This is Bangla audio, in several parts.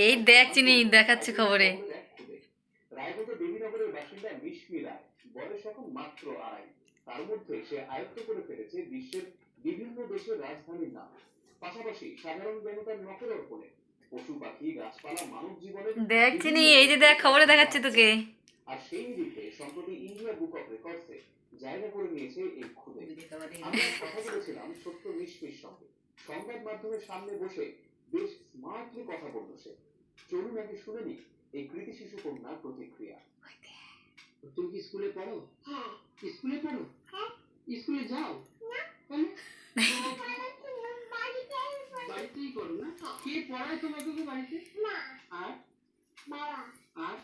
এই দেখ চিনি দেখাচ্ছে খবরে। রায়গঞ্জ দেবীনগরের বাসিন্দা মিশমি রায়, বয়স এখন মাত্র 2.5। তার মধ্যে সে আয়ত্ত করে ফেলেছে বিশ্বের বিভিন্ন দেশের রাজধানীর নাম, পাশাপাশি সাধারণ জনতার নখের অর্পণে পশু পাখি গাছপালা মানব জীবনের দেখ চিনি এই যে দেখ খবরে দেখাচ্ছে তোকে। আর সেই দিকে সম্প্রতি ইন্ডিয়া বুক অফ রেকর্ডসে জায়গা করে নিয়েছে এই খুদে। আমরা কথা বলেছিলাম ছোট্ট মিশমির সঙ্গে, সংবাদ মাধ্যমের সামনে বসে বেশ স্মার্টলি কথা বলল সে। চলুন আগে শুনে নি এই কৃতি শিশু কন্যার প্রতিক্রিয়া। তুমি কি স্কুলে পড়ো? হ্যাঁ। স্কুলে পড়ো? হ্যাঁ। স্কুলে যাও? বাড়িতেই করো না? কে পড়ায় তোমাকে বাড়িতে? মা আর বাবা আর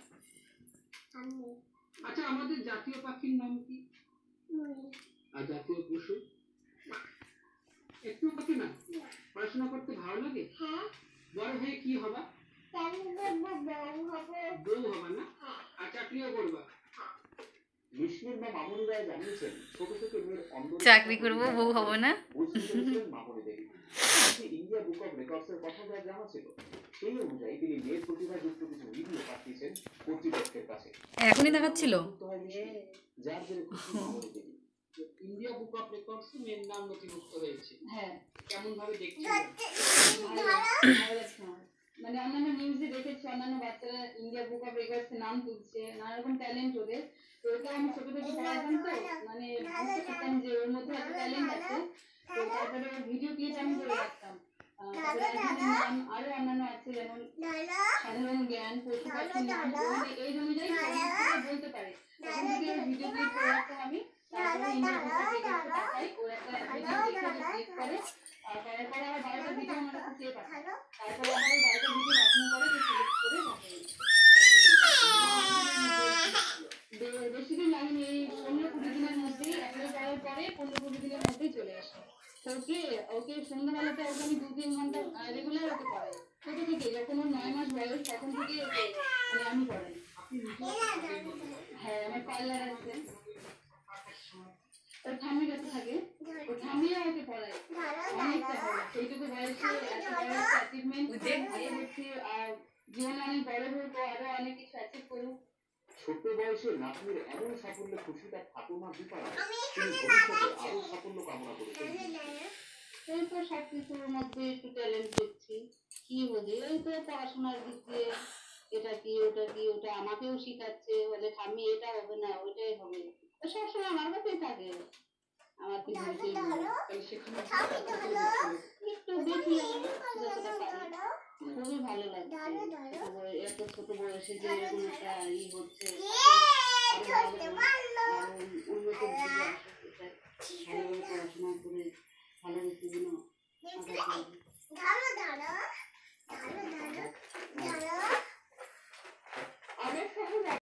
আমি। আচ্ছা, আমাদের জাতীয় পাখির নাম কি? আর জাতীয় পশু? একটু পাখি না? পড়াশোনা করতে ভালো লাগে? হ্যাঁ। বড় হয়ে কি হবা? বউ হবা না? আর চাকরিও করবা? মিশমির মা মামনি রায় জানিয়েছেন ছোট থেকে মেয়ের চাকরি করবো, বউ হবো না। মামনি দেবী ইন্ডিয়া বুক অফ রেকর্ডসের কথা যা জানা ছিল সেই অনুযায়ী তিনি মেয়ের প্রতিভাযুক্ত কিছু ভিডিও পাঠিয়েছেন কর্তৃপক্ষের কাছে। এখনই দেখাচ্ছিল। যার জন্য খুশি মামনি দেবী। ইন্ডিয়া বুক অফ রেকর্ডস মেয়ের নাম নথিভুক্ত হয়েছে। হ্যাঁ, কেমন ভাবে দেখছেন? মানে অন্যান্য নিউজে দেখেছি অন্যান্য বাচ্চারা ইন্ডিয়া বুক অফ রেকর্ডস নাম তুলছে, নানা রকম ট্যালেন্ট ওদের। তো ওটা আমি ছোট থেকে পড়াতাম, তো মানে বুঝতে পারতাম যে ওর মধ্যে একটা ট্যালেন্ট আছে। তো তারপরে ভিডিও ক্লিপ আমি করে রাখতাম। নাম আরো অন্যান্য আছে, যেমন সাধারণ জ্ঞান, পশু পাখির নাম, এই অনুযায়ী বলতে পারে। তখন থেকে ভিডিও ক্লিপ করে রাখতাম আমি। তারপরে ইন্ডিয়া বুক অফ রেকর্ডস পাঠাই, ও একটা ভিডিও দেখে ক্লিক করে, করার পরে আবার 12টা ভিডিও আমার কাছে চেয়ে পাঠায়। তারপরে আবার 12টা ভিডিও পাঠানোর পরে সিলেক্ট করে পাঠাই। বেশি দিন লাগেনি, এই 15-20 দিনের মধ্যেই অ্যাপ্লাই করার পরে 15-20 দিনের মধ্যেই চলে আসে। ওকে সন্ধ্যাবেলাতে ওকে আমি 2-3 ঘন্টা রেগুলার ওকে পড়াই। ছোট থেকে যখন ওর 9 মাস বয়স তখন থেকে ওকে মানে আমি পড়াই। হ্যাঁ, আমার পার্লার আছে, ওর ঠাম্মির কাছে থাকে, ওর ঠাম্মিও ওকে পড়ায় অনেকটা ভালো। সেইটুকু বয়সে এত বড় অ্যাচিভমেন্ট হচ্ছে, আর জীবনে অনেক বড় হোক, আরো অনেক কিছু অ্যাচিভ করুক। ছোট বয়সে নাতনির এমন সাফল্যে খুশি তার ঠাকুমা দীপারা, তিনি ভবিষ্যতে আরো সাফল্য কামনা করেছেন। এই তো সবকিছুর মধ্যে একটু ট্যালেন্ট দেখছি, কি বোঝে এই তো পড়াশোনার দিক দিয়ে এটা কি ওটা কি ওটা আমাকেও শিখাচ্ছে, বলে ঠাম্মি এটা হবে না ওইটাই হবে, সবসময় আমার কাছেই থাকে। আমার কি একটু দেখি খুবই ভালো লাগছে। এত ছোট বয়সে যে এরকম একটা ই হচ্ছে, উন্নত